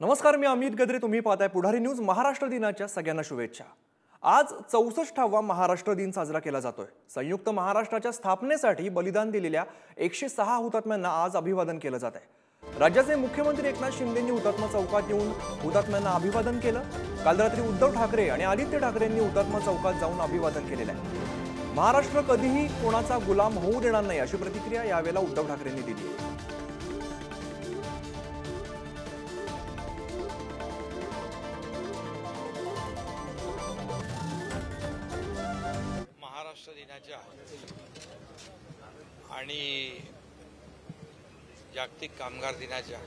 नमस्कार, मी अमित गद्रे. तुम्ही पाहताय पुढारी न्यूज. महाराष्ट्र दिनाच्या सगळ्यांना शुभेच्छा. आज 64वा महाराष्ट्र दिन साजरा केला जातोय. संयुक्त महाराष्ट्राच्या स्थापनेसाठी बलिदान दिलेल्या 106 हुतात्म्यांना आज अभिवादन केलं जात आहे. राज्याचे मुख्यमंत्री एकनाथ शिंदेंनी हुतात्मा चौकात येऊन हुतात्म्यांना अभिवादन केलं. काल रात्री उद्धव ठाकरे आणि आदित्य ठाकरेंनी हुतात्मा चौकात जाऊन अभिवादन केलेलं आहे. महाराष्ट्र कधीही कोणाचा गुलाम होऊ देणार नाही अशी प्रतिक्रिया यावेळेला उद्धव ठाकरेंनी दिली आहे. महाराष्ट्र दिनाच्या आणि जागतिक कामगार दिनाच्या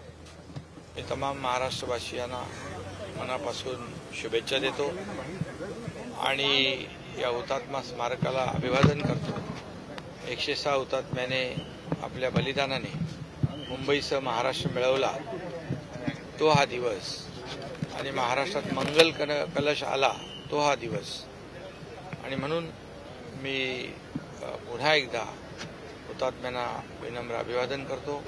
मी तमाम महाराष्ट्रवासियांना मनापासून शुभेच्छा देतो आणि या हुतात्मा स्मारकाला अभिवादन करतो. 106 हुतात्म्याने आपल्या बलिदानाने मुंबईसह महाराष्ट्र मिळवला तो हा दिवस आणि महाराष्ट्रात मंगल कलश आला तो हा दिवस आणि म्हणून मी पुन्हा एकदा हुतात्म्यांना विनम्र अभिवादन करतो.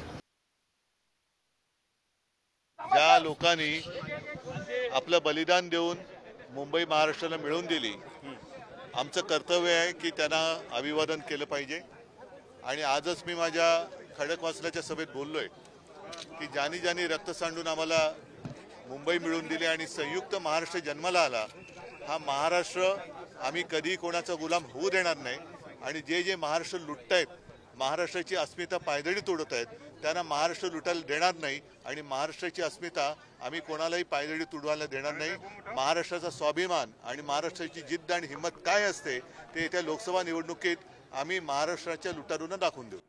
ज्या लोकांनी आपलं बलिदान देऊन मुंबई महाराष्ट्राला मिळवून दिली, आमचं कर्तव्य आहे की त्यांना अभिवादन केलं पाहिजे. आणि आजच मी माझ्या खडकवासल्याच्या सभेत बोललोय की ज्यांनी ज्यांनी रक्त सांडून आम्हाला मुंबई मिळवून दिली आणि संयुक्त महाराष्ट्र जन्माला आला, हा महाराष्ट्र आम्ही कधी कोणाचा गुलाम होऊ देणार नाही. आणि जे जे महाराष्ट्र लुटतायत, महाराष्ट्राची अस्मिता पायदळी तोडत आहेत, त्यांना महाराष्ट्र लुटायला देणार नाही आणि महाराष्ट्राची अस्मिता आम्ही कोणालाही पायदळी तुडवायला देणार नाही. महाराष्ट्राचा स्वाभिमान आणि महाराष्ट्राची जिद्द आणि हिंमत काय असते ते येत्या लोकसभा निवडणुकीत आम्ही महाराष्ट्राच्या लुटारूंना दाखवून देऊ.